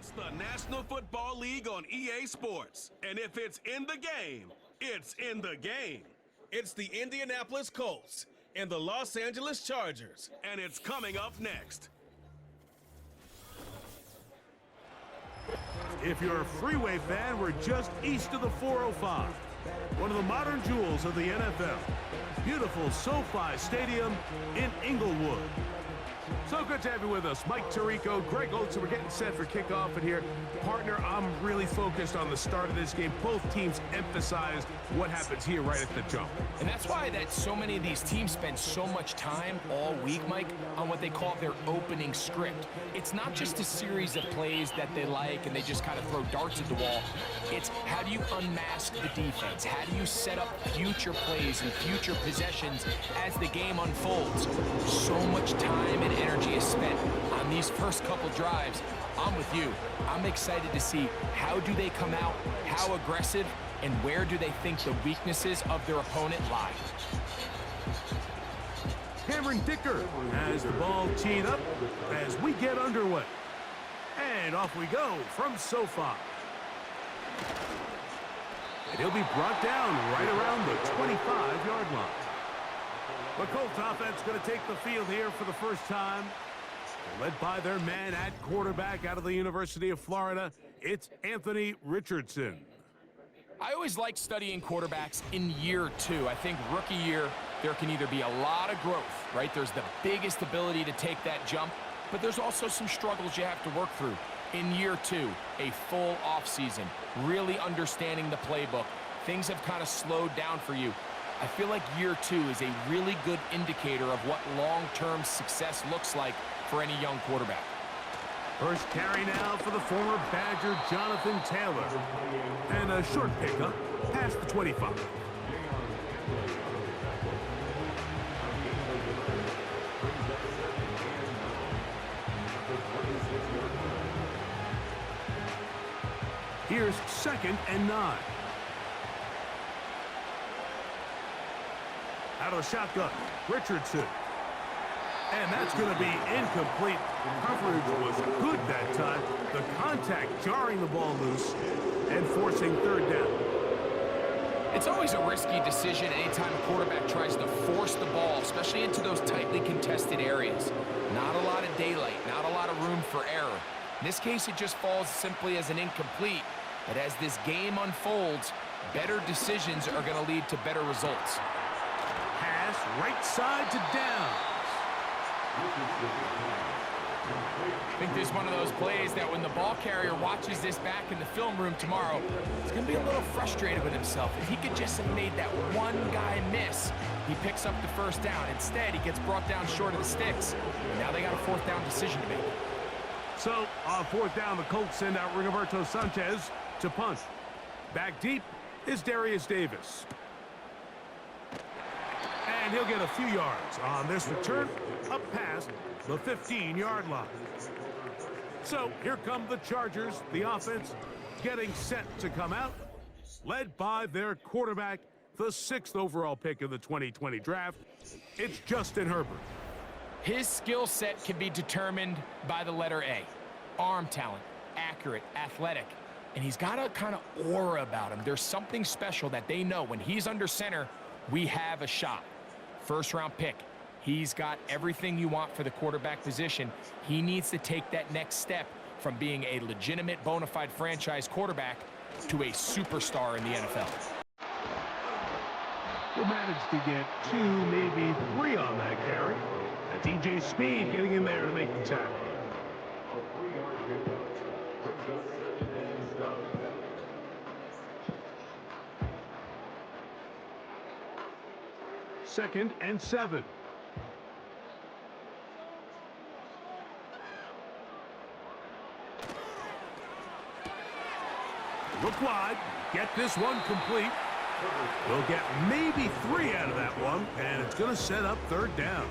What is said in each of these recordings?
It's the National Football League on EA Sports. And if it's in the game, it's in the game. It's the Indianapolis Colts and the Los Angeles Chargers. And it's coming up next. If you're a freeway fan, we're just east of the 405. One of the modern jewels of the NFL. Beautiful SoFi Stadium in Inglewood. So good to have you with us. Mike Tirico, Greg Oates, we're getting set for kickoff. And here, partner, I'm really focused on the start of this game. Both teams emphasized what happens here right at the jump. And that's why that so many of these teams spend so much time all week, Mike, on what they call their opening script. It's not just a series of plays that they like and they just kind of throw darts at the wall. It's how do you unmask the defense? How do you set up future plays and future possessions as the game unfolds? So much time and energy is spent on these first couple drives. I'm with you. I'm excited to see how do they come out, how aggressive, and where do they think the weaknesses of their opponent lie. Cameron Dicker has the ball teed up as we get underway. And off we go from SoFi. And he'll be brought down right around the 25-yard line. The Colts offense going to take the field here for the first time. Led by their man at quarterback out of the University of Florida, it's Anthony Richardson. I always like studying quarterbacks in year two. I think rookie year, there can either be a lot of growth, right? There's the biggest ability to take that jump, but there's also some struggles you have to work through. In year two, a full offseason, really understanding the playbook. Things have kind of slowed down for you. I feel like year two is a really good indicator of what long-term success looks like for any young quarterback. First carry now for the former Badger Jonathan Taylor. And a short pickup past the 25. Here's 2nd and 9. Out of the shotgun, Richardson. And that's going to be incomplete. Coverage was good that time. The contact jarring the ball loose and forcing 3rd down. It's always a risky decision anytime a quarterback tries to force the ball, especially into those tightly contested areas. Not a lot of daylight, not a lot of room for error. In this case, it just falls simply as an incomplete. But as this game unfolds, better decisions are going to lead to better results. Pass right side to Downs. I think this is one of those plays that when the ball carrier watches this back in the film room tomorrow, he's going to be a little frustrated with himself. If he could just have made that one guy miss, he picks up the 1st down. Instead, he gets brought down short of the sticks. And now they got a 4th down decision to make. So, on 4th down, the Colts send out Rigoberto Sanchez to punt. Back deep is Darius Davis. And he'll get a few yards on this return up past the 15-yard line. So here come the Chargers, the offense getting set to come out, led by their quarterback, the 6th overall pick of the 2020 draft. It's Justin Herbert. His skill set can be determined by the letter A. Arm talent, accurate, athletic. And he's got a kind of aura about him. There's something special that they know when he's under center, we have a shot. 1st-round pick. He's got everything you want for the quarterback position. He needs to take that next step from being a legitimate, bona fide franchise quarterback to a superstar in the NFL. He'll manage to get 2, maybe 3 on that carry. That's DJ Speed getting in there to make the tackle. Second and 7. Look wide. Get this one complete. We'll get maybe 3 out of that one, and it's going to set up 3rd down.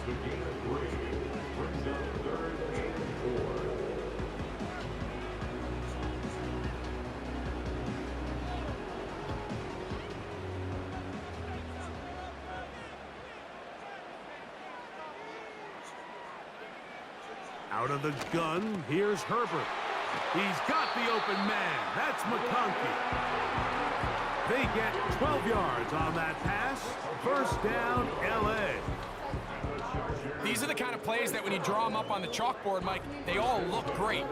Out of the gun, here's Herbert. He's got the open man. That's McConkey. They get 12 yards on that pass. First down, L.A. These are the kind of plays that when you draw them up on the chalkboard, Mike, they all look great.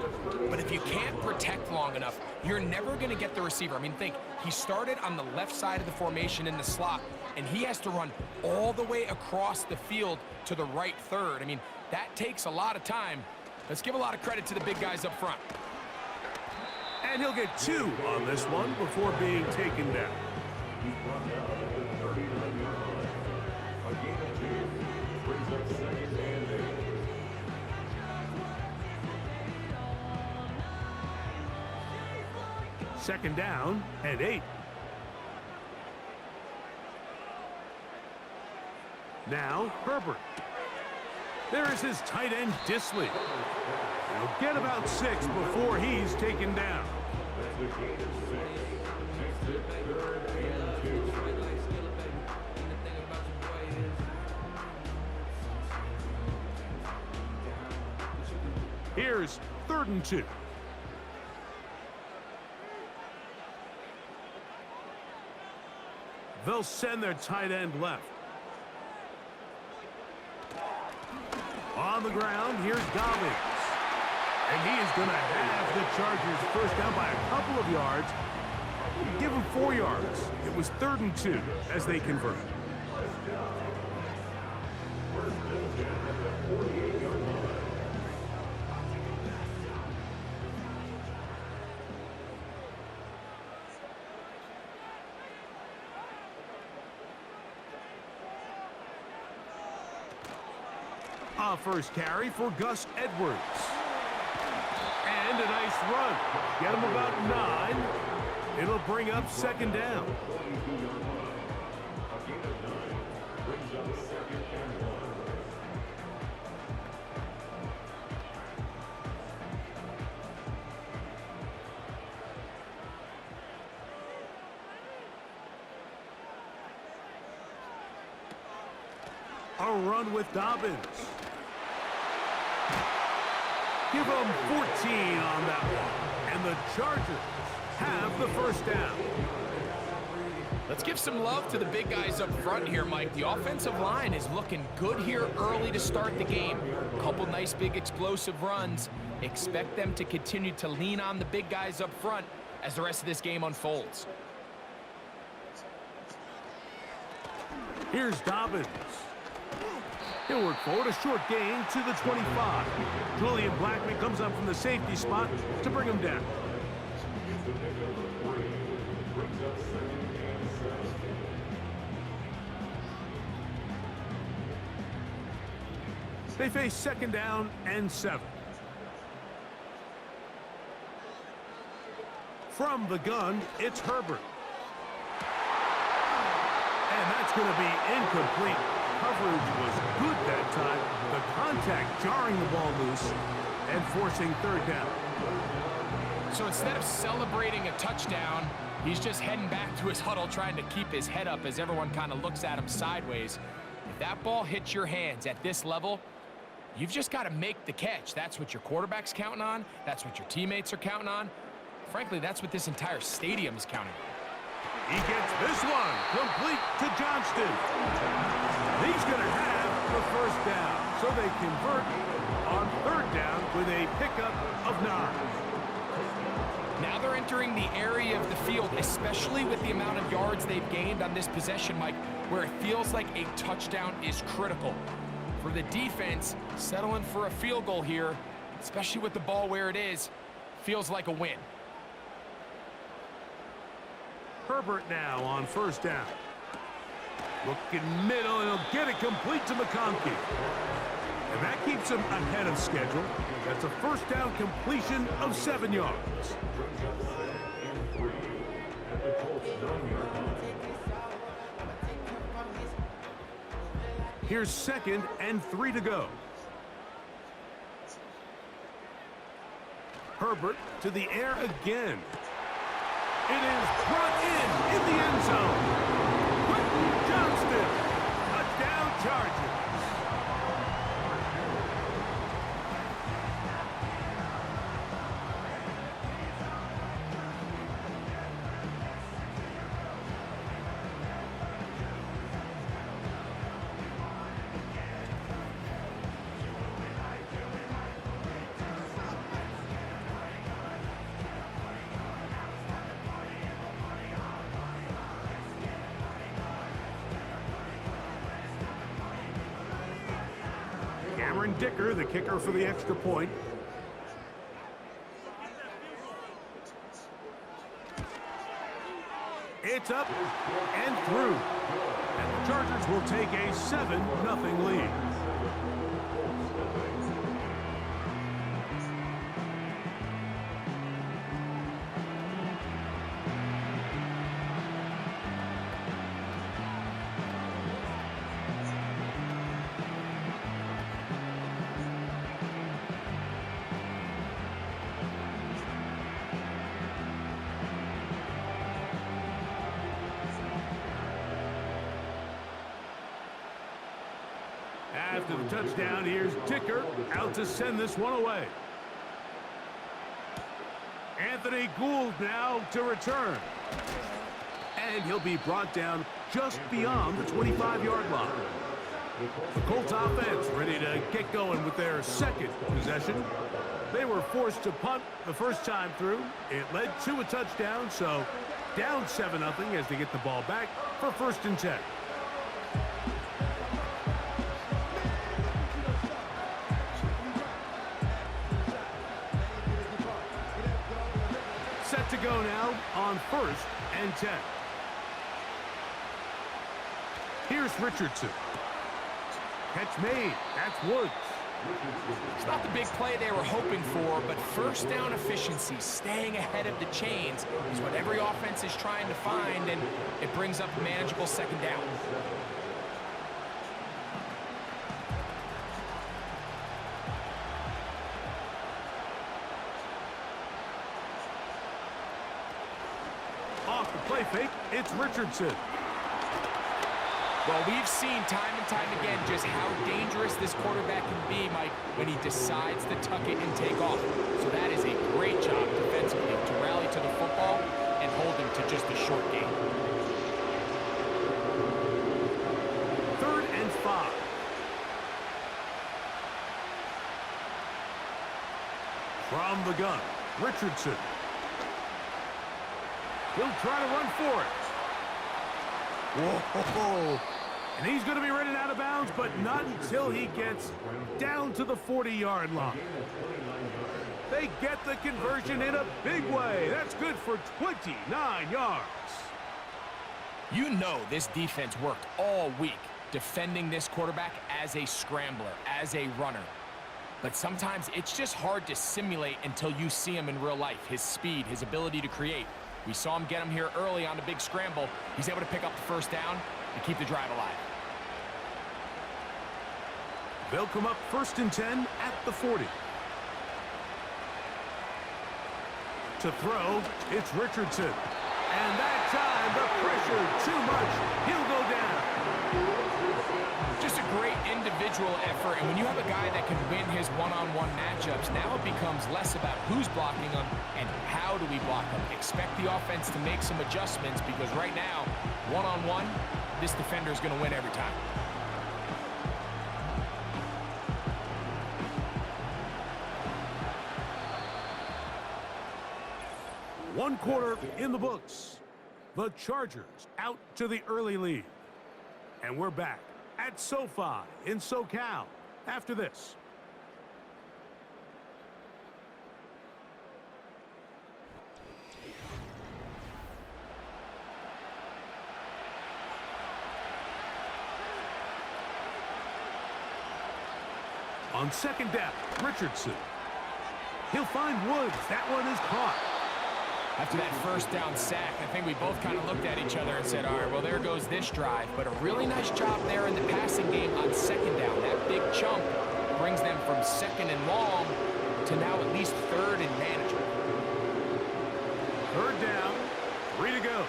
But if you can't protect long enough, you're never going to get the receiver. I mean, think, he started on the left side of the formation in the slot, and he has to run all the way across the field to the right third. I mean, that takes a lot of time. Let's give a lot of credit to the big guys up front. And he'll get 2 on this one before being taken down. Second down and 8. Now Herbert. There is his tight end Disley. He'll get about 6 before he's taken down. Here's 3rd and 2. They'll send their tight end left. On the ground, here's Dobbins. And he is going to have the Chargers first down by a couple of yards. Give him 4 yards. It was 3rd and 2 as they convert. A first carry for Gus Edwards. And a nice run. Get him about 9. It'll bring up 2nd down. A run with Dobbins. Give them 14 on that one. And the Chargers have the first down. Let's give some love to the big guys up front here, Mike. The offensive line is looking good here early to start the game. Couple nice big explosive runs. Expect them to continue to lean on the big guys up front as the rest of this game unfolds. Here's Dobbins. He'll work forward, a short gain to the 25. Julian Blackman comes up from the safety spot to bring him down. They face 2nd down and 7. From the gun, it's Herbert. And that's going to be incomplete. Coverage was good that time. The contact jarring the ball loose and forcing 3rd down. So instead of celebrating a touchdown, he's just heading back to his huddle trying to keep his head up as everyone kind of looks at him sideways. If that ball hits your hands at this level, you've just got to make the catch. That's what your quarterback's counting on. That's what your teammates are counting on. Frankly, that's what this entire stadium is counting on. He gets this one complete to Johnston. He's going to have the first down. So they convert on 3rd down with a pickup of 9. Now they're entering the area of the field, especially with the amount of yards they've gained on this possession, Mike, where it feels like a touchdown is critical. For the defense, settling for a field goal here, especially with the ball where it is, feels like a win. Herbert now on 1st down. Looking middle, and he'll get it complete to McConkey. And that keeps him ahead of schedule. That's a 1st down completion of 7 yards. Here's 2nd and 3 to go. Herbert to the air again. It is brought in the end zone. Quentin Johnston, touchdown Chargers. Dicker, the kicker for the extra point. It's up and through. And the Chargers will take a 7-0 lead. After the touchdown, here's Dicker out to send this one away. Anthony Gould now to return. And he'll be brought down just beyond the 25-yard line. The Colts offense ready to get going with their second possession. They were forced to punt the first time through. It led to a touchdown, so down 7-0 as they get the ball back for 1st and 10. Set to go now on 1st and 10. Here's Richardson. Catch made. That's Woods. It's not the big play they were hoping for, but first down efficiency, staying ahead of the chains, is what every offense is trying to find, and it brings up a manageable 2nd down. Off the play fake, it's Richardson. Well, we've seen time and time again just how dangerous this quarterback can be, Mike, when he decides to tuck it and take off. So that is a great job defensively to rally to the football and hold him to just a short gain. 3rd and 5. From the gun, Richardson. He'll try to run for it. Whoa. And he's going to be running out of bounds, but not until he gets down to the 40-yard line. They get the conversion in a big way. That's good for 29 yards. You know this defense worked all week defending this quarterback as a scrambler, as a runner. But sometimes it's just hard to simulate until you see him in real life. His speed, his ability to create. We saw him get him here early on the big scramble. He's able to pick up the 1st down and keep the drive alive. They'll come up 1st and 10 at the 40. To throw, it's Richardson. And that time, the pressure too much. He'll go down. Just a great individual effort, and when you have a guy that can win his one-on-one matchups, now it becomes less about who's blocking him and how do we block him. Expect the offense to make some adjustments because right now, one-on-one, this defender is going to win every time. One quarter in the books. The Chargers out to the early lead. And we're back at SoFi in SoCal after this. On 2nd down, Richardson. He'll find Woods. That one is caught. After that 1st down sack, I think we both kind of looked at each other and said, all right, well, there goes this drive. But a really nice job there in the passing game on 2nd down. That big chunk brings them from 2nd and long to now at least 3rd and manageable. 3rd down, 3 to go.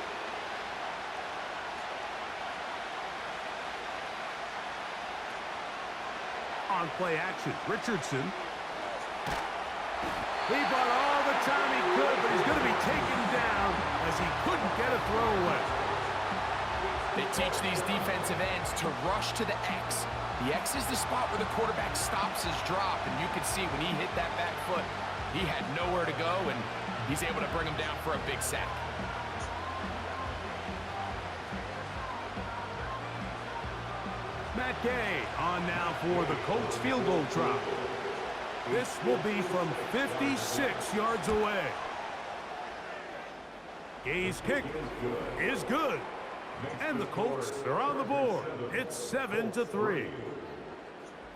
On play action, Richardson. He bought all the time he could, but he's going to be taken down as he couldn't get a throw away. They teach these defensive ends to rush to the X. The X is the spot where the quarterback stops his drop, and you can see when he hit that back foot, he had nowhere to go, and he's able to bring him down for a big sack. Matt Gay on now for the Colts field goal try. This will be from 56 yards away. Gay's kick is good. And the Colts are on the board. It's 7-3.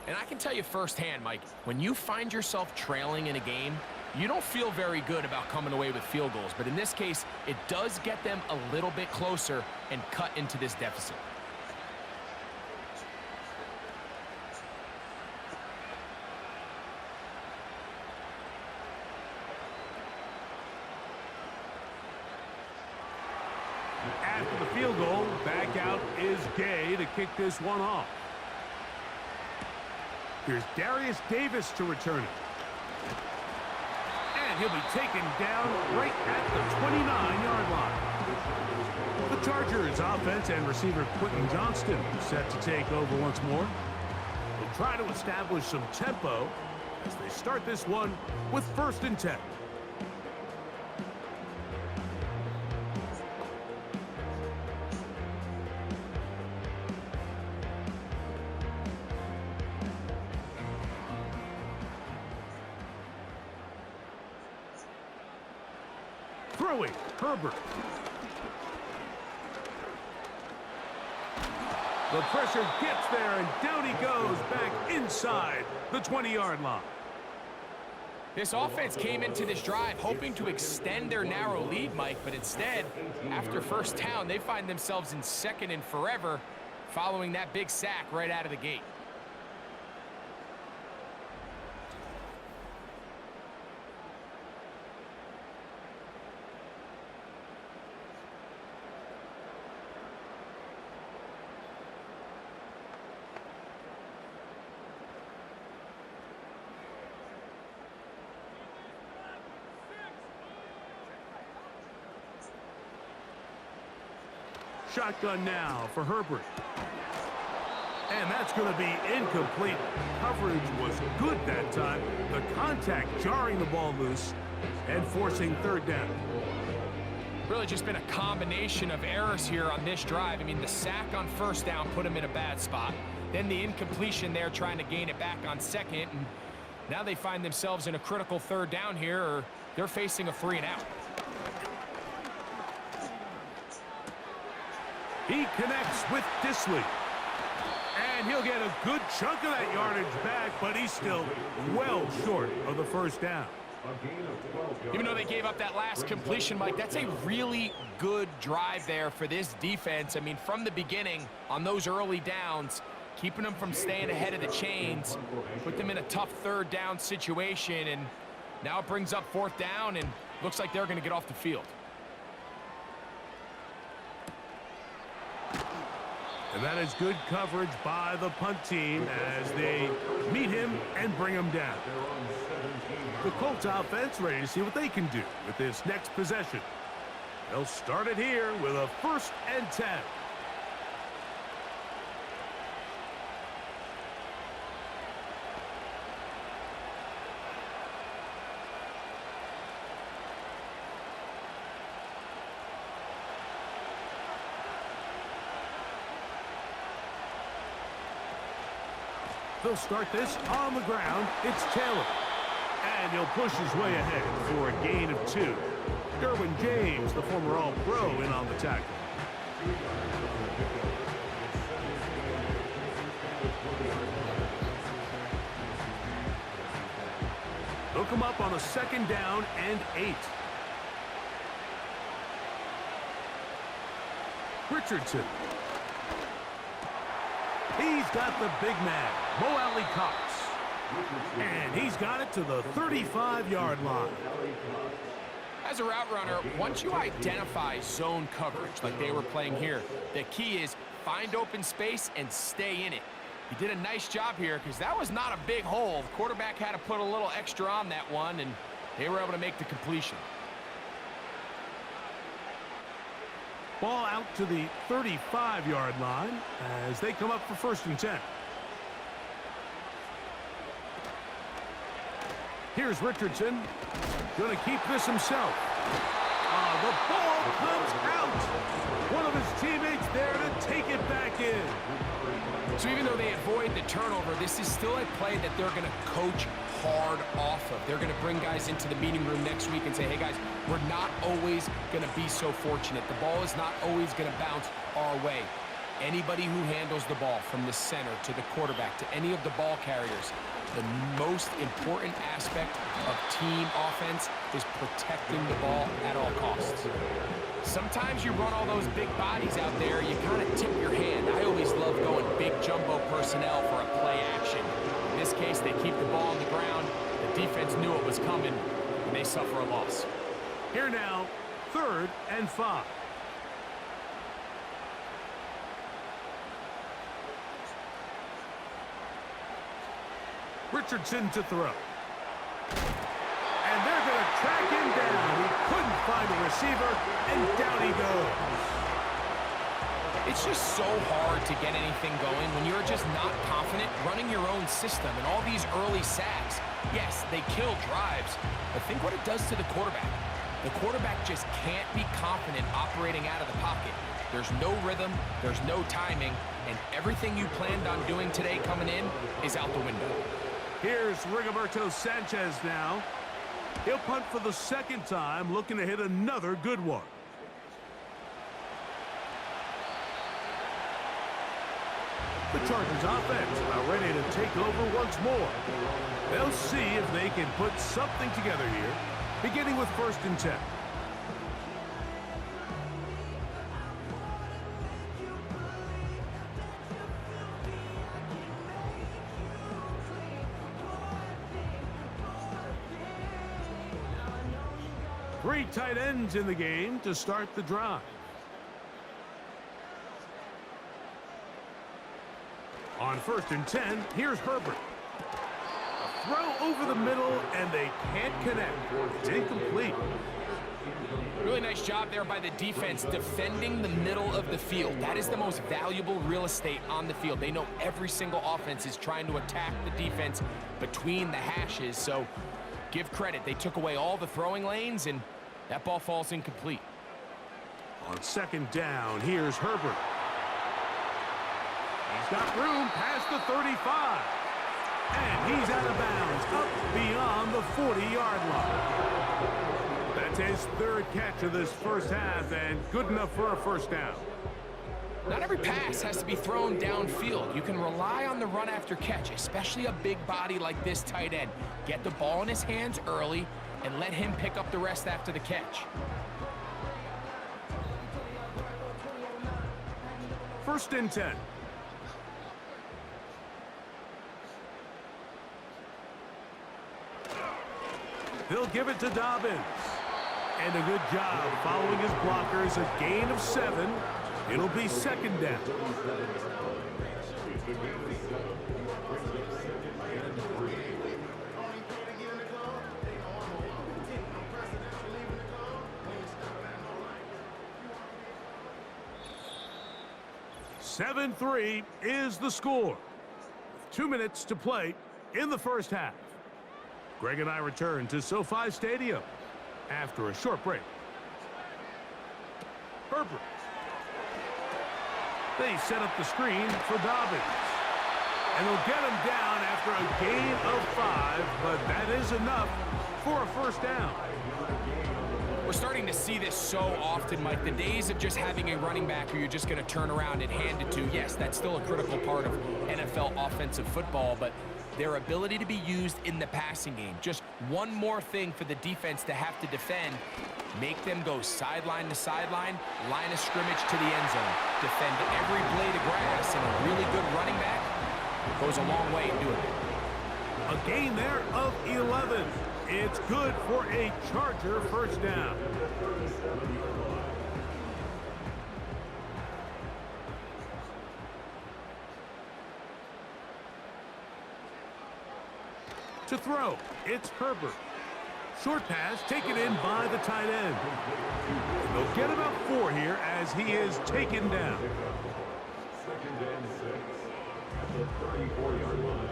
And I can tell you firsthand, Mike, when you find yourself trailing in a game, you don't feel very good about coming away with field goals. But in this case, it does get them a little bit closer and cut into this deficit. After the field goal, back out is Gay to kick this one off. Here's Darius Davis to return it. And he'll be taken down right at the 29-yard line. The Chargers offense and receiver Quentin Johnston set to take over once more. They'll try to establish some tempo as they start this one with 1st and 10. Throwing, Herbert. The pressure gets there, and down he goes back inside the 20-yard line. This offense came into this drive hoping to extend their narrow lead, Mike, but instead, after 1st down, they find themselves in 2nd and forever following that big sack right out of the gate. Shotgun now for Herbert. And that's going to be incomplete. Coverage was good that time. The contact jarring the ball loose and forcing 3rd down. Really just been a combination of errors here on this drive. I mean, the sack on 1st down put him in a bad spot. Then the incompletion there trying to gain it back on 2nd. And now they find themselves in a critical 3rd down here, or they're facing a 3-and-out. He connects with Disley. And he'll get a good chunk of that yardage back, but he's still well short of the 1st down. Even though they gave up that last completion, Mike, that's a really good drive there for this defense. I mean, from the beginning, on those early downs, keeping them from staying ahead of the chains, put them in a tough 3rd down situation, and now it brings up 4th down, and looks like they're going to get off the field. And that is good coverage by the punt team as they meet him and bring him down. The Colts offense ready to see what they can do with this next possession. They'll start it here with a 1st and 10. They'll start this on the ground. It's Taylor. And he'll push his way ahead for a gain of 2. Derwin James, the former All-Pro, in on the tackle. They'll come up on a 2nd down and 8. Richardson. He's got the big man, Mo Alley-Cox. And he's got it to the 35-yard line. As a route runner, once you identify zone coverage like they were playing here, the key is find open space and stay in it. He did a nice job here because that was not a big hole. The quarterback had to put a little extra on that one, and they were able to make the completion. Ball out to the 35-yard line as they come up for 1st and 10. Here's Richardson. Going to keep this himself. The ball comes out. One of his teammates there to take it back in. So even though they avoid the turnover, this is still a play that they're going to coach hard off of. They're going to bring guys into the meeting room next week and say, hey guys, we're not always going to be so fortunate. The ball is not always going to bounce our way. Anybody who handles the ball from the center to the quarterback to any of the ball carriers, the most important aspect of team offense is protecting the ball at all costs. Sometimes you run all those big bodies out there, you kind of tip your hand. I always love going big jumbo personnel for a play action. In this case, they keep the ball on the ground. The defense knew it was coming, and they suffer a loss. Here now, 3rd and 5. Richardson to throw. And they're going to track him down. He couldn't find a receiver, and down he goes. It's just so hard to get anything going when you're just not confident running your own system. And all these early sacks, yes, they kill drives, but think what it does to the quarterback. The quarterback just can't be confident operating out of the pocket. There's no rhythm, there's no timing, and everything you planned on doing today coming in is out the window. Here's Rigoberto Sanchez now. He'll punt for the 2nd time, looking to hit another good one. The Chargers offense about ready to take over once more. They'll see if they can put something together here, beginning with 1st and 10. Three tight ends in the game to start the drive. On 1st and 10, here's Herbert. A throw over the middle, and they can't connect. It's incomplete. Really nice job there by the defense defending the middle of the field. That is the most valuable real estate on the field. They know every single offense is trying to attack the defense between the hashes, so give credit. They took away all the throwing lanes, and that ball falls incomplete. On 2nd down, here's Herbert. He's got room past the 35. And he's out of bounds, up beyond the 40-yard line. That's his 3rd catch of this first half, and good enough for a 1st down. Not every pass has to be thrown downfield. You can rely on the run after catch, especially a big body like this tight end. Get the ball in his hands early and let him pick up the rest after the catch. 1st and 10. They'll give it to Dobbins. And a good job following his blockers, a gain of 7. It'll be 2nd down. (7-3) is the score. With 2 minutes to play in the first half. Greg and I return to SoFi Stadium after a short break. Herbert. They set up the screen for Dobbins. And they'll get him down after a gain of 5, but that is enough for a 1st down. We're starting to see this so often, Mike. The days of just having a running back who you're just going to turn around and hand it to, yes, that's still a critical part of NFL offensive football, but their ability to be used in the passing game. Just one more thing for the defense to have to defend. Make them go sideline to sideline, line of scrimmage to the end zone. Defend every blade of grass, and a really good running back goes a long way in doing it. A gain there of 11. It's good for a Charger 1st down. To throw, it's Herbert. Short pass taken in by the tight end. And they'll get about 4 here as he is taken down. 2nd and 6 at the 34-yard line.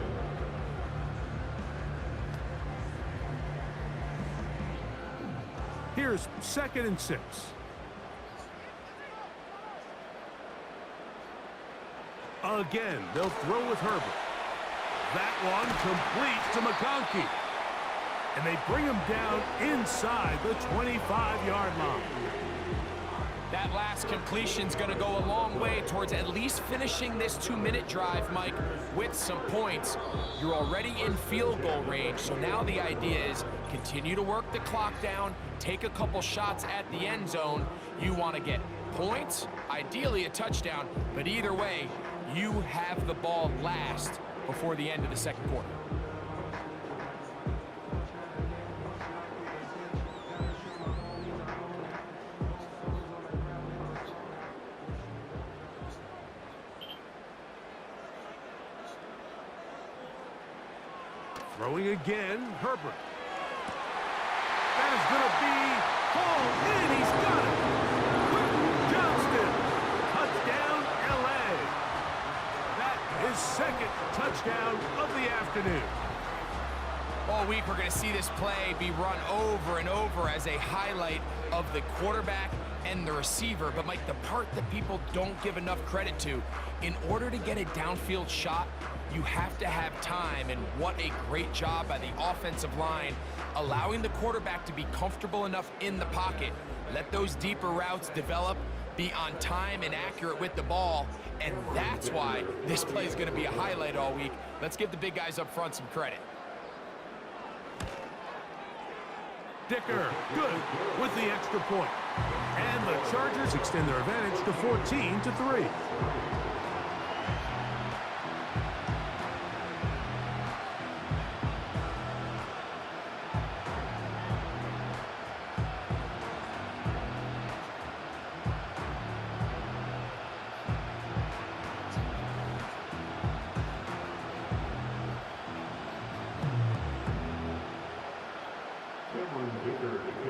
Here's 2nd and 6. Again, they'll throw with Herbert. That one complete to McConkey. And they bring him down inside the 25-yard line. That last completion's going to go a long way towards at least finishing this 2-minute drive, Mike, with some points. You're already in field goal range, so now the idea is continue to work the clock down, take a couple shots at the end zone. You want to get points, ideally a touchdown, but either way, you have the ball last before the end of the second quarter. Throwing again, Herbert. That is going to be hauled in. He's got it. Quentin Johnston. Touchdown, L.A. That is second touchdown of the afternoon. All week, we're going to see this play be run over and over as a highlight of the quarterback and the receiver. But, Mike, the part that people don't give enough credit to, in order to get a downfield shot, you have to have time, and what a great job by the offensive line, allowing the quarterback to be comfortable enough in the pocket, let those deeper routes develop, be on time and accurate with the ball, and that's why this play is going to be a highlight all week. Let's give the big guys up front some credit. Dicker, good with the extra point. And the Chargers extend their advantage to 14-3.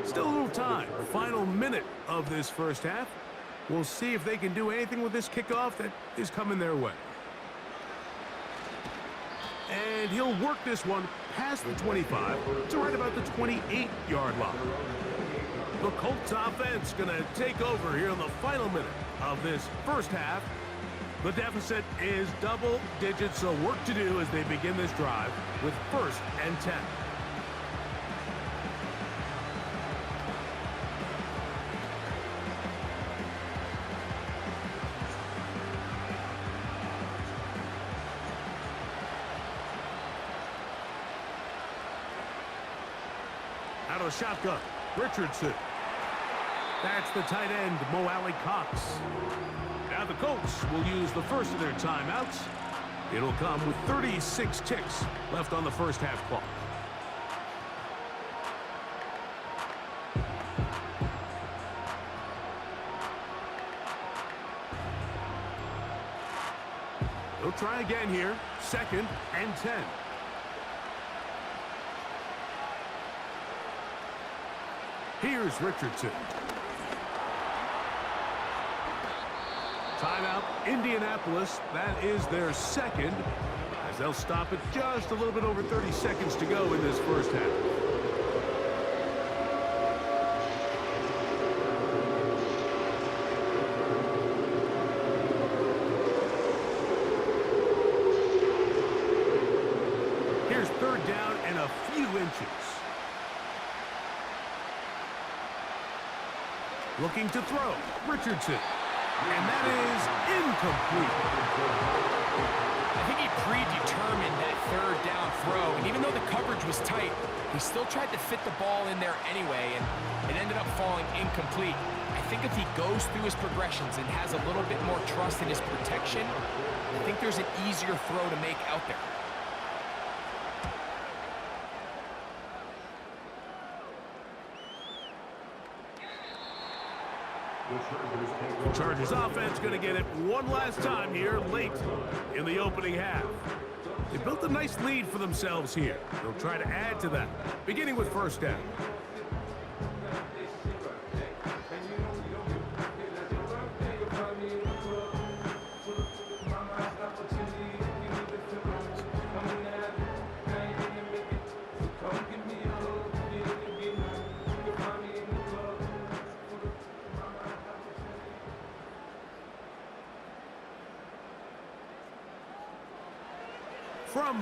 Still a little time. Final minute of this first half. We'll see if they can do anything with this kickoff that is coming their way. And he'll work this one past the 25 to right about the 28-yard line. The Colts offense going to take over here in the final minute of this first half. The deficit is double digits, so work to do as they begin this drive with 1st and 10. Out of the shotgun, Richardson. That's the tight end, Mo Alley Cox. Now the Colts will use the first of their timeouts. It'll come with 36 ticks left on the first half clock. They'll try again here, 2nd and 10. Here's Richardson. Timeout, Indianapolis. That is their second, as they'll stop it just a little bit over 30 seconds to go in this first half. Here's 3rd down and a few inches. Looking to throw, Richardson. And that is incomplete. I think he predetermined that 3rd down throw, and even though the coverage was tight, he still tried to fit the ball in there anyway, and it ended up falling incomplete. I think if he goes through his progressions and has a little bit more trust in his protection, I think there's an easier throw to make out there. The Chargers offense going to get it one last time here late in the opening half. They built a nice lead for themselves here. They'll try to add to that, beginning with 1st down.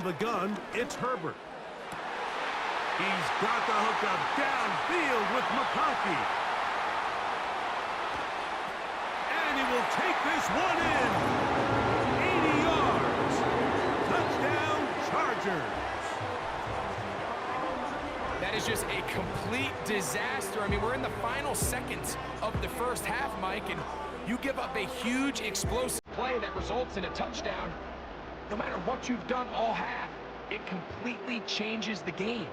From the gun, it's Herbert. He's got the hookup downfield with McConkey. And he will take this one in. 80 yards. Touchdown, Chargers. That is just a complete disaster. I mean, we're in the final seconds of the first half, Mike, and you give up a huge explosive play that results in a touchdown. No matter what you've done all half, it completely changes the game.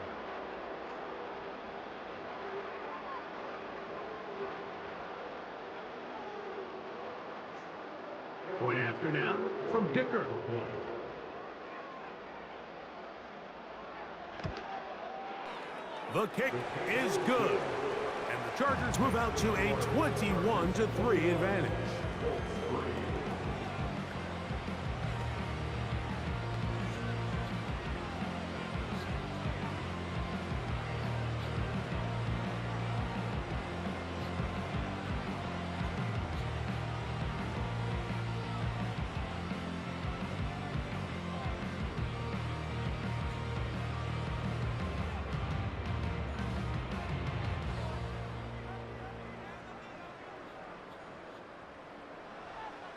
Point after now from Dicker. The kick is good. And the Chargers move out to a 21-3 advantage.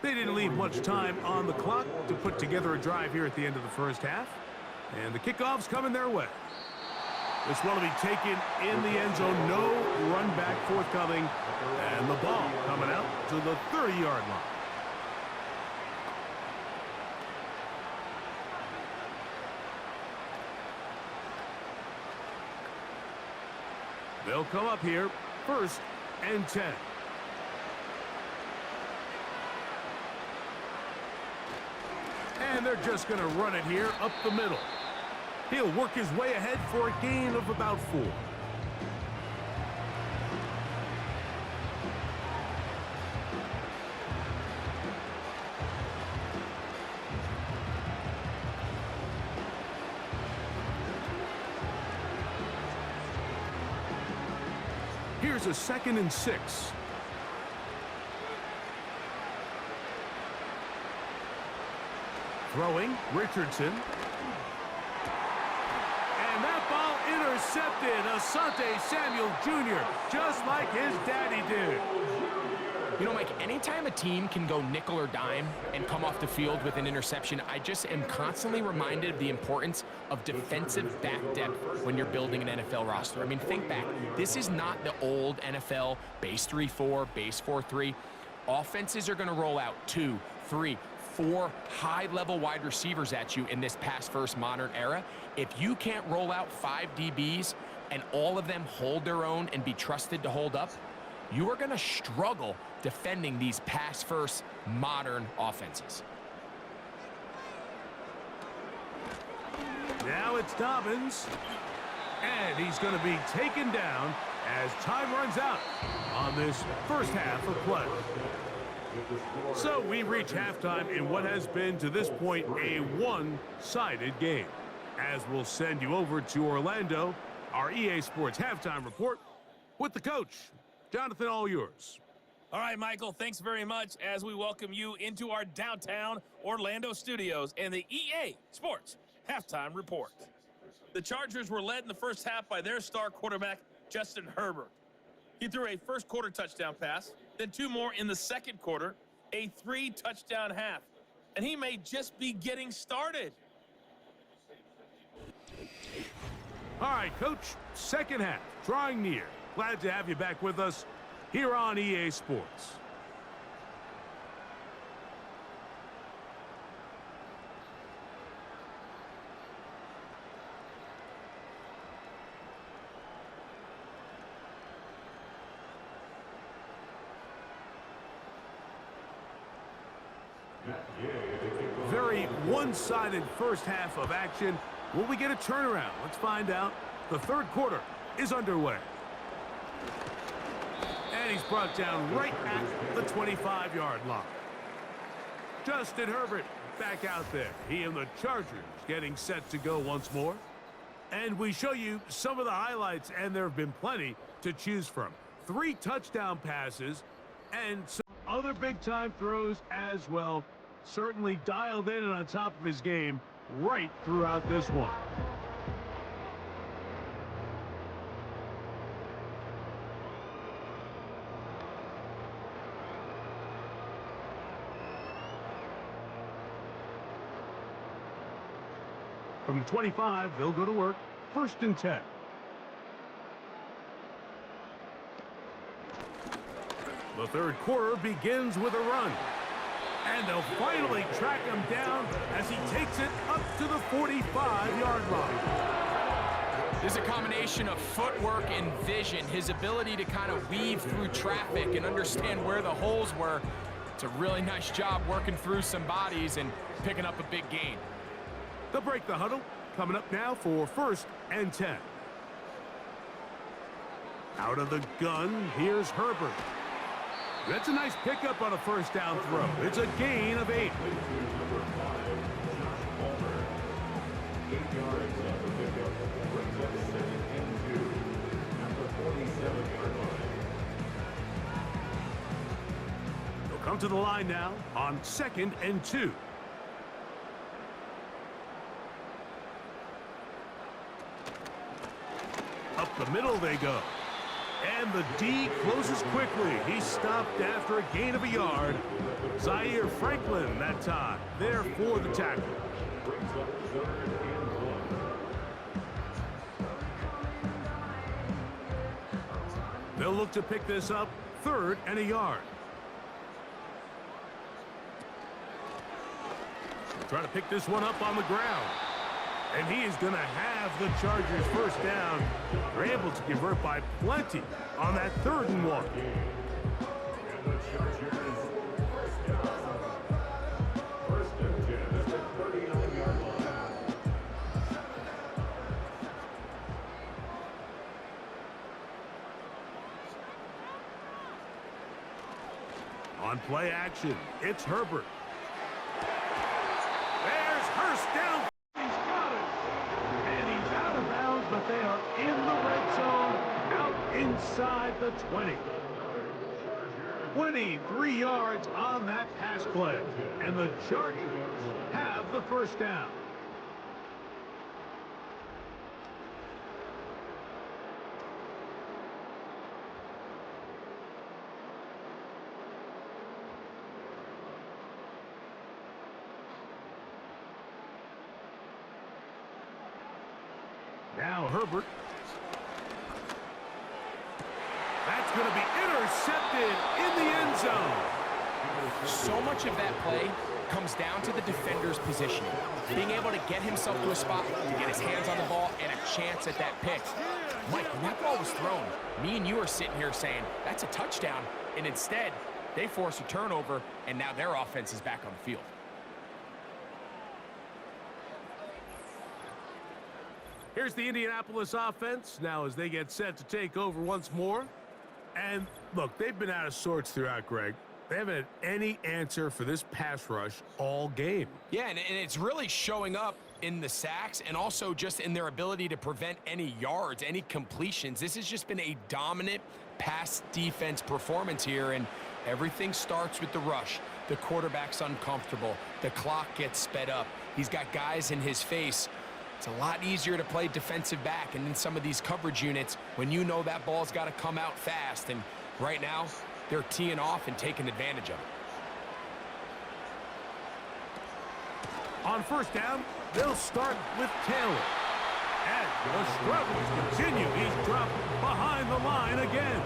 They didn't leave much time on the clock to put together a drive here at the end of the first half. And the kickoff's coming their way. This one will be taken in the end zone. No run back forthcoming. And the ball coming out to the 30-yard line. They'll come up here, 1st and 10. And they're just going to run it here up the middle. He'll work his way ahead for a gain of about 4. Here's a 2nd and 6. Throwing, Richardson. And that ball intercepted. Asante Samuel Jr., just like his daddy did. You know, Mike, anytime a team can go nickel or dime and come off the field with an interception, I just am constantly reminded of the importance of defensive back depth when you're building an NFL roster. I mean, think back. This is not the old NFL base 3-4, base 4-3. Offenses are going to roll out 2, 3, 4 high-level wide receivers at you in this pass-first modern era. If you can't roll out 5 DBs and all of them hold their own and be trusted to hold up, you are going to struggle defending these pass-first modern offenses. Now it's Dobbins. And he's going to be taken down as time runs out on this first half of play. So we reach halftime in what has been, to this point, a one-sided game. As we'll send you over to Orlando, our EA Sports halftime report with the coach. Jonathan, all yours. All right, Michael, thanks very much as we welcome you into our downtown Orlando studios and the EA Sports halftime report. The Chargers were led in the first half by their star quarterback, Justin Herbert. He threw a first-quarter touchdown pass, then 2 more in the second quarter, a 3-touchdown half. And he may just be getting started. All right, Coach, second half, drawing near. Glad to have you back with us here on EA Sports. Very one-sided first half of action. Will we get a turnaround? Let's find out. The third quarter is underway. And he's brought down right at the 25-yard line. Justin Herbert back out there. He and the Chargers getting set to go once more. And we show you some of the highlights, and there have been plenty to choose from. 3 touchdown passes and some other big-time throws as well. Certainly dialed in and on top of his game right throughout this one. From the 25, they'll go to work. 1st and 10. The third quarter begins with a run. And they'll finally track him down as he takes it up to the 45-yard line. There's a combination of footwork and vision, his ability to kind of weave through traffic and understand where the holes were. It's a really nice job working through some bodies and picking up a big gain. They'll break the huddle. Coming up now for 1st and 10. Out of the gun, here's Herbert. That's a nice pickup on a 1st down throw. It's a gain of 8. 8 yards on the pickup. Brings up 2nd and 2 at the 47-yard line. They'll come to the line now on 2nd and 2. Up the middle they go. And the D closes quickly. He stopped after a gain of a yard. Zaire Franklin that time there for the tackle. Brings up 3rd and 1. They'll look to pick this up 3rd and a yard. Trying to pick this one up on the ground. And he is going to have the Chargers 1st down. They're able to convert by plenty on that 3rd and 1. And the Chargers 1st down. 1st and 10 at the 39-yard line. On play action, it's Herbert. There's Hurst down. He's got it. And he's out of bounds, but they are in the red zone, out inside the 20. 23 yards on that pass play. And the Chargers have the 1st down. Now Herbert. That's going to be intercepted in the end zone. So much of that play comes down to the defender's positioning. Being able to get himself to a spot, to get his hands on the ball, and a chance at that pick. Mike, when that ball was thrown, me and you are sitting here saying, that's a touchdown. And instead, they force a turnover, and now their offense is back on the field. Here's the Indianapolis offense now as they get set to take over once more. And look, they've been out of sorts throughout, Greg. They haven't had any answer for this pass rush all game. Yeah, and it's really showing up in the sacks and also just in their ability to prevent any yards, any completions. This has just been a dominant pass defense performance here, and everything starts with the rush. The quarterback's uncomfortable. The clock gets sped up. He's got guys in his face. It's a lot easier to play defensive back and in some of these coverage units when you know that ball's got to come out fast. And right now, they're teeing off and taking advantage of it. On 1st down, they'll start with Taylor. And the struggles continue. He's dropped behind the line again.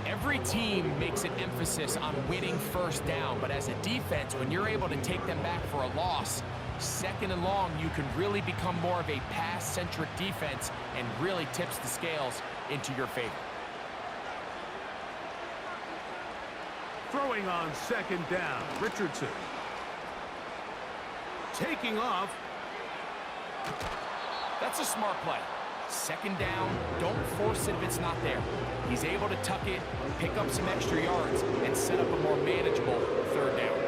Every team makes an emphasis on winning 1st down, but as a defense, when you're able to take them back for a loss, 2nd and long, you can really become more of a pass-centric defense and really tips the scales into your favor. Throwing on 2nd down, Richardson. Taking off. That's a smart play. 2nd down, don't force it if it's not there. He's able to tuck it, pick up some extra yards, and set up a more manageable 3rd down.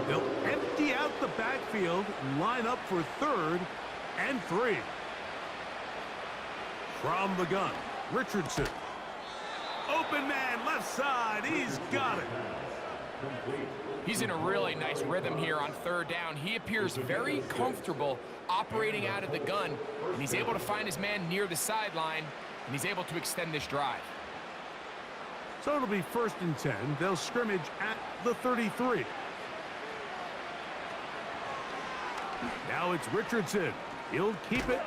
They'll empty out the backfield, line up for 3rd and 3. From the gun, Richardson. Open man, left side. He's got it. He's in a really nice rhythm here on third down. He appears very comfortable operating out of the gun, and he's able to find his man near the sideline, and he's able to extend this drive. So it'll be 1st and 10. They'll scrimmage at the 33. Now it's Richardson. He'll keep it.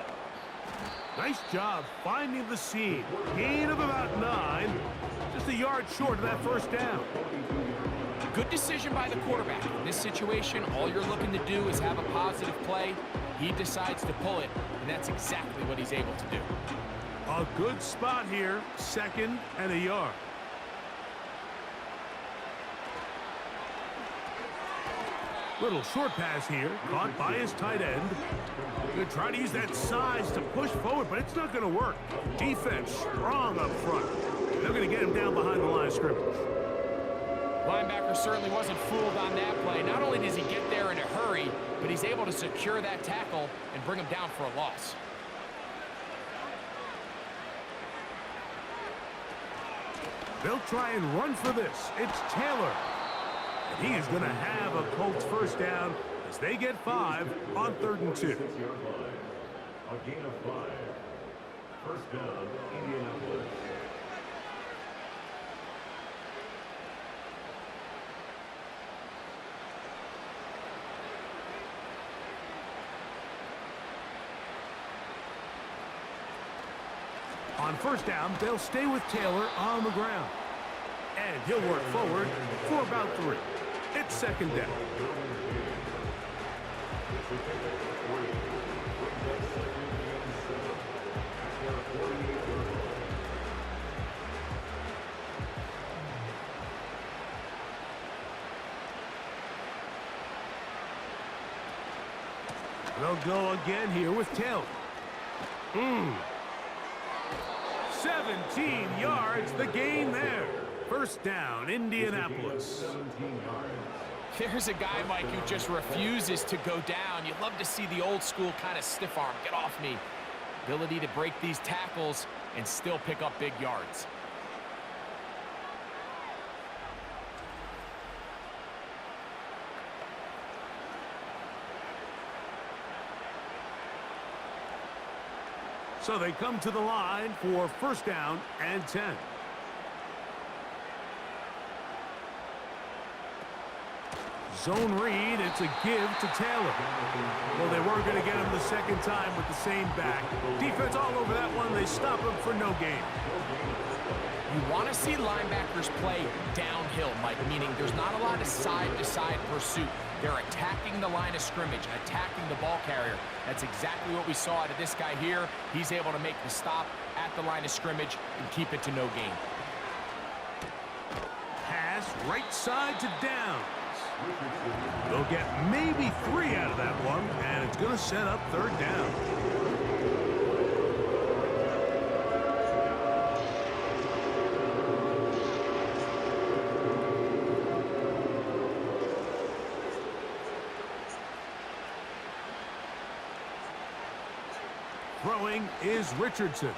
Nice job finding the seam. Gain of about 9. Just a yard short of that 1st down. Good decision by the quarterback. In this situation, all you're looking to do is have a positive play. He decides to pull it, and that's exactly what he's able to do. A good spot here. 2nd and a yard. Little short pass here, caught by his tight end. Going to try to use that size to push forward, but it's not going to work. Defense strong up front. They're going to get him down behind the line of scrimmage. Linebacker certainly wasn't fooled on that play. Not only does he get there in a hurry, but he's able to secure that tackle and bring him down for a loss. They'll try and run for this. It's Taylor. And he is going to have a Colts 1st down as they get 5 on 3rd and 2. A gain of 5. 1st down, Indianapolis. On 1st down, they'll stay with Taylor on the ground. And he'll work forward for about 3. It's 2nd down. They'll go again here with Taylor. 17 yards, the gain there. 1st down, Indianapolis. There's a guy, Mike, who just refuses to go down. You'd love to see the old school kind of stiff arm. Get off me. Ability to break these tackles and still pick up big yards. So they come to the line for 1st down and 10. Zone read, it's a give to Taylor. Well, they weren't going to get him the 2nd time with the same back. Defense all over that one. They stop him for no gain. You want to see linebackers play downhill, Mike, meaning there's not a lot of side-to-side pursuit. They're attacking the line of scrimmage and attacking the ball carrier. That's exactly what we saw out of this guy here. He's able to make the stop at the line of scrimmage and keep it to no gain. Pass right side to Downs. They'll get maybe 3 out of that one, and it's going to set up 3rd down. Throwing is Richardson.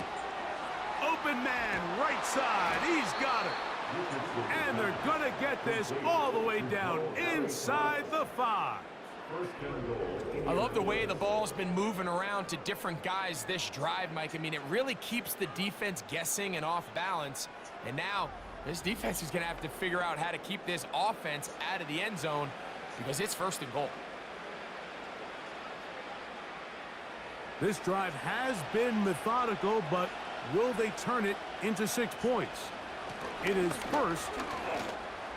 Open man, right side. He's got it. And they're going to get this all the way down inside the 5. I love the way the ball's been moving around to different guys this drive, Mike. I mean, it really keeps the defense guessing and off balance. And now this defense is going to have to figure out how to keep this offense out of the end zone because it's 1st and goal. This drive has been methodical, but will they turn it into 6 points? It is 1st.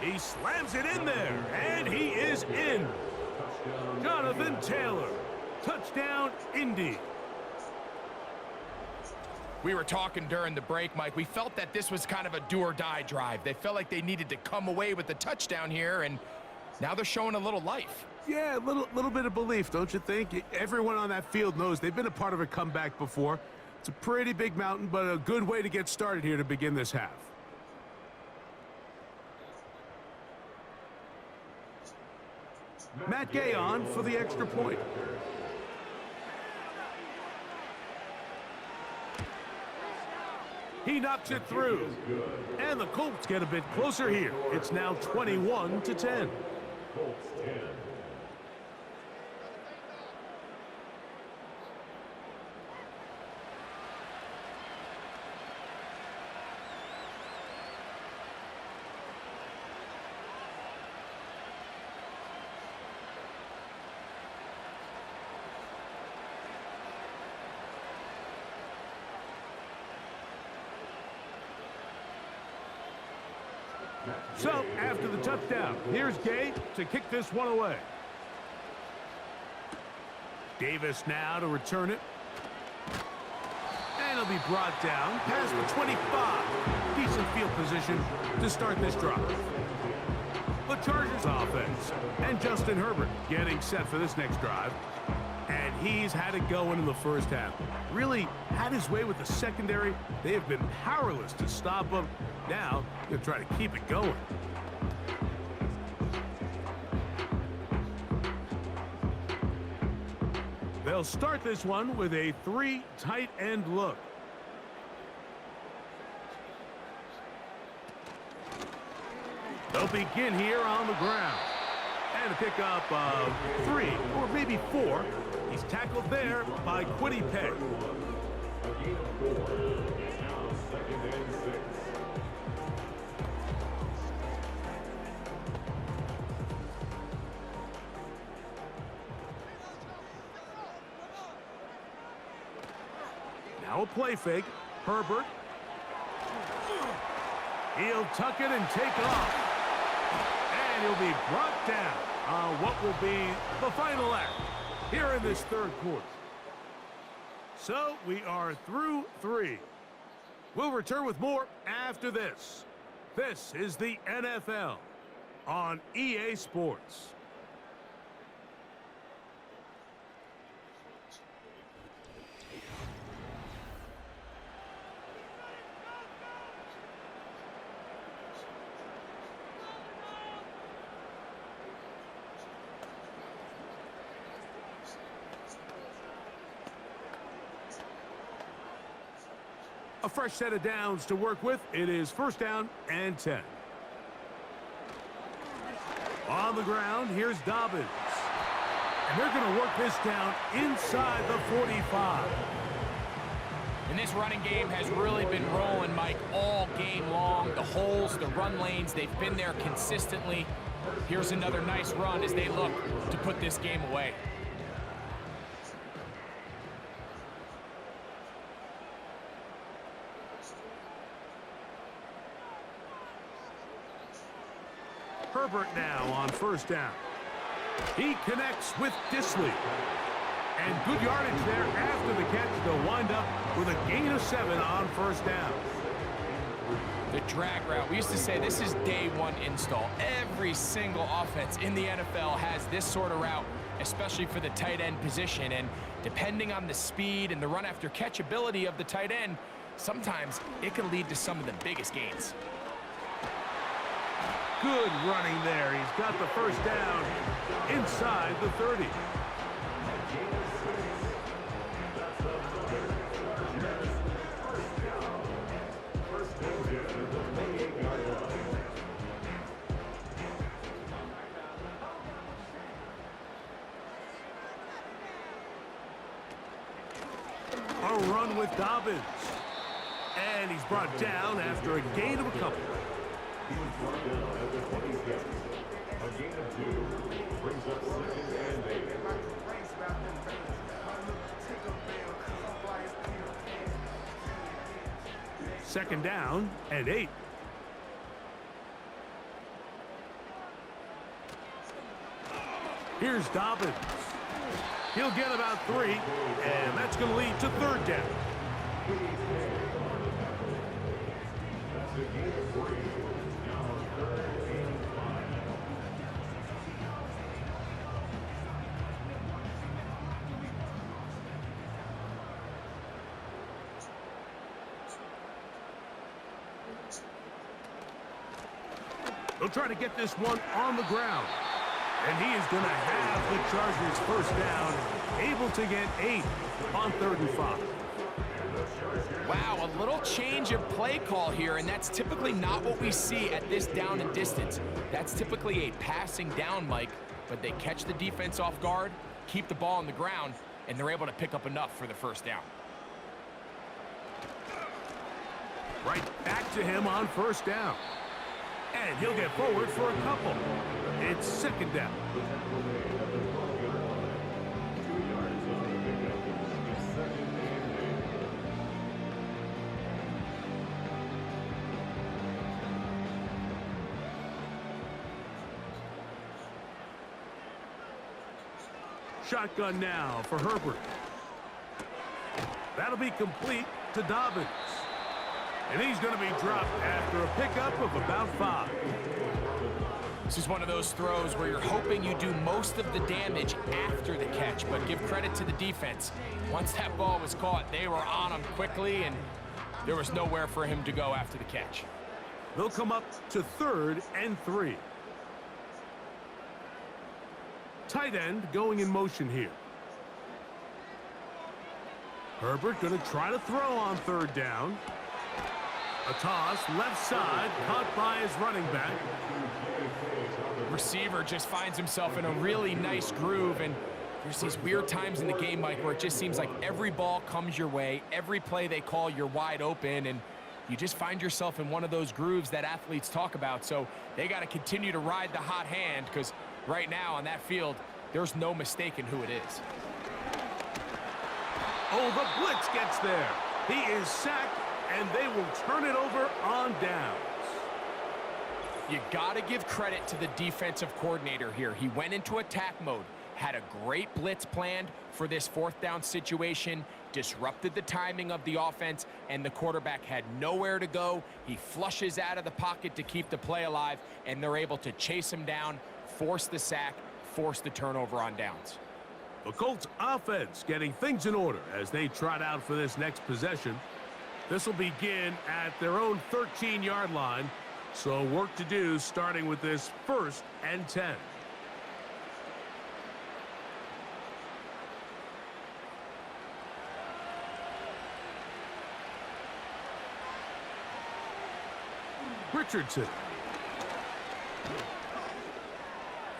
He slams it in there, and he is in. Jonathan Taylor. Touchdown, Indy. We were talking during the break, Mike. We felt that this was kind of a do-or-die drive. They felt like they needed to come away with the touchdown here, and now they're showing a little life. Yeah, a little bit of belief, don't you think? Everyone on that field knows they've been a part of a comeback before. It's a pretty big mountain, but a good way to get started here to begin this half. Matt Gay on for the extra point. He knocks it through. And the Colts get a bit closer here. It's now 21-10. Colts 10. So, after the touchdown, here's Gabe to kick this one away. Davis now to return it. And he'll be brought down past the 25. Decent field position to start this drive. The Chargers offense and Justin Herbert getting set for this next drive. And he's had it going in the first half. Really had his way with the secondary. They have been powerless to stop him. Now, he'll try to keep it going. They'll start this one with a 3 tight end look. They'll begin here on the ground. And a pickup of 3 or maybe 4. He's tackled there by Quiddy Pay. A gain of 4. Now 2nd and 6. Now a play fake. Herbert. He'll tuck it and take off. And he'll be brought down on what will be the final act here in this third quarter. So we are through 3. We'll return with more after this. This is the NFL on EA Sports. A fresh set of downs to work with. It is 1st down and 10. On the ground, here's Dobbins. And they're going to work this down inside the 45. And this running game has really been rolling, Mike, all game long. The holes, the run lanes, they've been there consistently. Here's another nice run as they look to put this game away. Herbert now on 1st down. He connects with Disley. And good yardage there after the catch. They'll wind up with a gain of 7 on 1st down. The drag route. We used to say this is day 1 install. Every single offense in the NFL has this sort of route, especially for the tight end position. And depending on the speed and the run after catch ability of the tight end, sometimes it can lead to some of the biggest gains. Good running there. He's got the 1st down inside the 30. A run with Dobbins. And he's brought down after a gain of a couple. He was brought down at the 26. A gain of 2 brings up 2nd and 8. 2nd down and 8. Here's Dobbins. He'll get about 3, and that's going to lead to 3rd down. That's a gain of 3. Now 3rd and 5. They'll try to get this one on the ground. And he is going to have the Chargers 1st down, able to get 8 on 3rd and 5. Wow, a little change of play call here, and that's typically not what we see at this down and distance. That's typically a passing down, Mike, but they catch the defense off guard, keep the ball on the ground, and they're able to pick up enough for the first down. Right back to him on first down. And he'll get forward for a couple. It's second down. Shotgun now for Herbert. That'll be complete to Dobbins. And he's going to be dropped after a pickup of about 5. This is one of those throws where you're hoping you do most of the damage after the catch, but give credit to the defense. Once that ball was caught, they were on him quickly, and there was nowhere for him to go after the catch. They'll come up to 3rd and 3. Tight end going in motion here. Herbert going to try to throw on 3rd down. A toss, left side, caught by his running back. Receiver just finds himself in a really nice groove, and there's these weird times in the game, Mike, where it just seems like every ball comes your way, every play they call, you're wide open, and you just find yourself in one of those grooves that athletes talk about. So they got to continue to ride the hot hand, because right now on that field, there's no mistaking who it is. Oh, the blitz gets there. He is sacked, and they will turn it over on downs. You got to give credit to the defensive coordinator here. He went into attack mode, had a great blitz planned for this 4th down situation, disrupted the timing of the offense, and the quarterback had nowhere to go. He flushes out of the pocket to keep the play alive, and they're able to chase him down, force the sack, force the turnover on downs. The Colts offense getting things in order as they trot out for this next possession. This will begin at their own 13-yard line. So work to do starting with this 1st and 10. Richardson.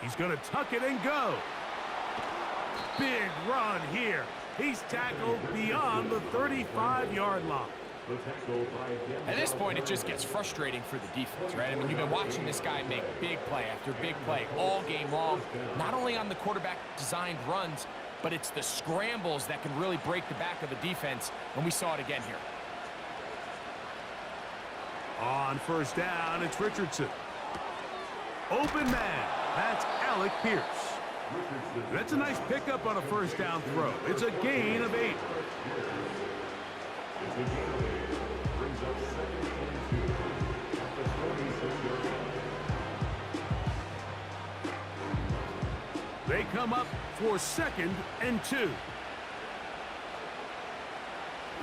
He's going to tuck it and go. Big run here. He's tackled beyond the 35-yard line. At this point, it just gets frustrating for the defense, right? I mean, you've been watching this guy make big play after big play all game long, not only on the quarterback-designed runs, but it's the scrambles that can really break the back of the defense, and we saw it again here. On first down, it's Richardson. Open man. That's Alec Pierce. That's a nice pickup on a first down throw. It's a gain of 8. They come up for 2nd and 2.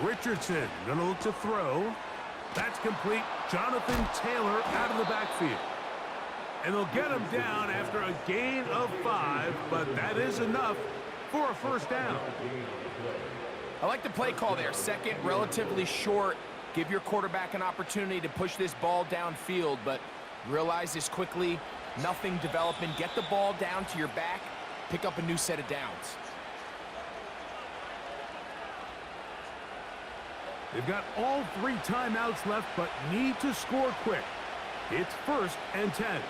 Richardson gonna look to throw. That's complete. Jonathan Taylor out of the backfield. And they'll get him down after a gain of 5, but that is enough for a first down. I like the play call there. 2nd, relatively short. Give your quarterback an opportunity to push this ball downfield, but realize this quickly. Nothing developing. Get the ball down to your back. Pick up a new set of downs. They've got all 3 timeouts left, but need to score quick. It's 1st and 10.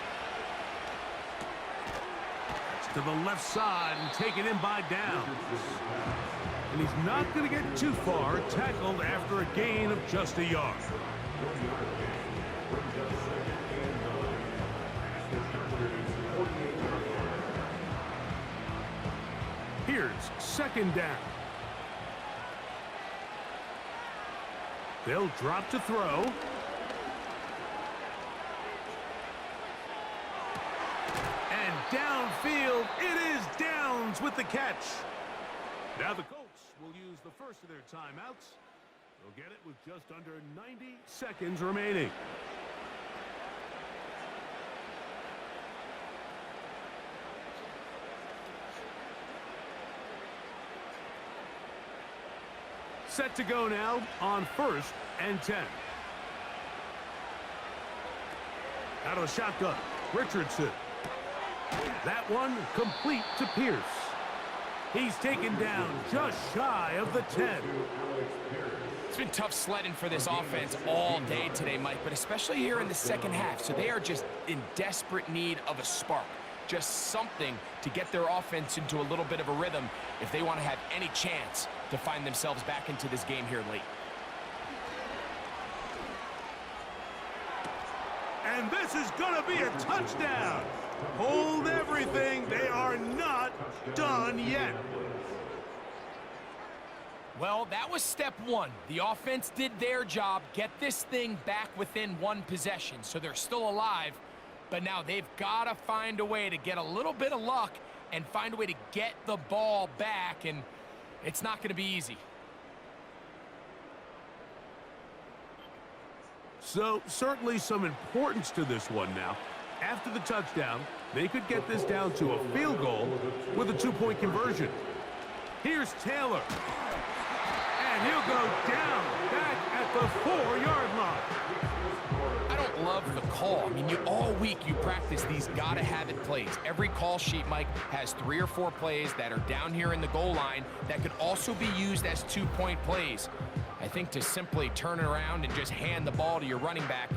That's to the left side and taken in by Downs. And he's not going to get too far, tackled after a gain of just a yard. Here's 2nd down. They'll drop to throw. And downfield, it is Downs with the catch. Now the Colts will use the first of their timeouts. They'll get it with just under 90 seconds remaining. Set to go now on 1st and 10. Out of the shotgun, Richardson. That one complete to Pierce. He's taken down just shy of the 10. It's been tough sledding for this offense all day today, Mike, but especially here in the second half. So they are just in desperate need of a spark, just something to get their offense into a little bit of a rhythm if they want to have any chance to find themselves back into this game here late. And this is going to be a touchdown. Hold everything. They are not done yet. Well, that was step one. The offense did their job, get this thing back within one possession. So they're still alive, but now they've got to find a way to get a little bit of luck and find a way to get the ball back, and it's not going to be easy. So certainly some importance to this one now. After the touchdown, they could get this down to a field goal with a 2-point conversion. Here's Taylor. And he'll go down back at the 4-yard line. I don't love the call. I mean, all week you practice these gotta-have-it plays. Every call sheet, Mike, has 3 or 4 plays that are down here in the goal line that could also be used as 2-point plays. I think to simply turn it around and just hand the ball to your running back,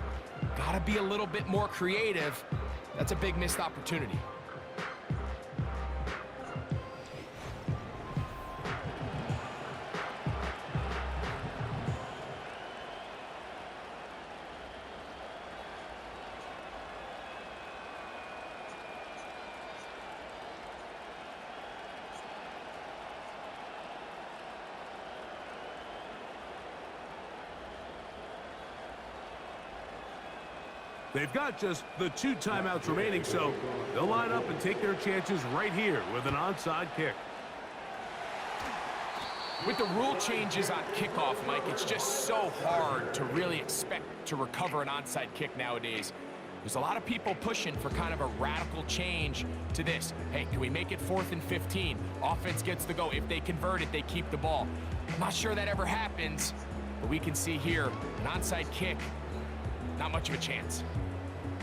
gotta be a little bit more creative. That's a big missed opportunity. They've got just the 2 timeouts remaining, so they'll line up and take their chances right here with an onside kick. With the rule changes on kickoff, Mike, it's just so hard to really expect to recover an onside kick nowadays. There's a lot of people pushing for kind of a radical change to this. Hey, can we make it 4th and 15? Offense gets the go. If they convert it, they keep the ball. I'm not sure that ever happens, but we can see here an onside kick, not much of a chance.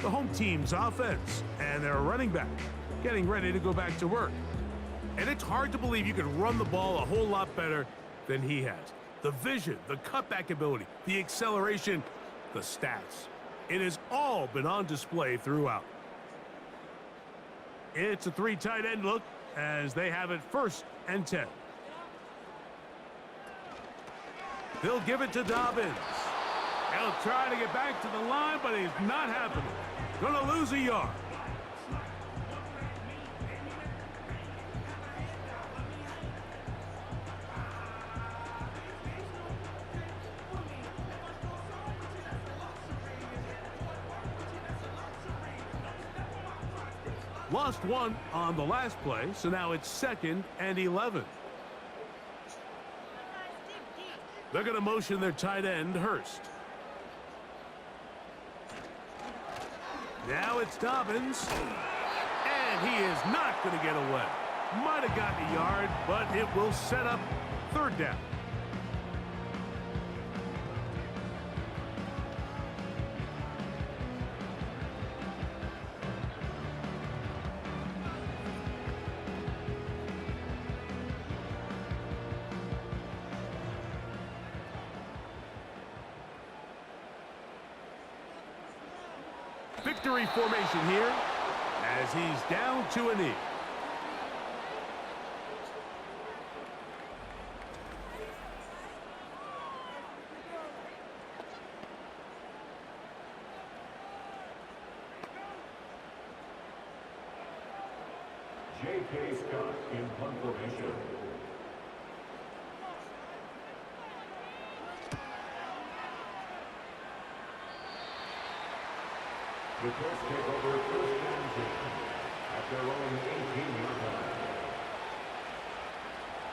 The home team's offense and their running back getting ready to go back to work. And it's hard to believe you could run the ball a whole lot better than he has. The vision, the cutback ability, the acceleration, the stats. It has all been on display throughout. It's a 3 tight end look as they have it 1st and 10. They'll give it to Dobbins. He'll try to get back to the line, but he's not happening. Gonna lose a yard. Lost 1 on the last play, so now it's 2nd and 11. They're going to motion their tight end, Hurst. Now it's Dobbins, and he is not going to get away. Might have gotten a yard, but it will set up 3rd down. Victory formation here as he's down to a knee. J.K. Scott in punt formation. The Colts take over 1st and 10 at their own 18-yard line.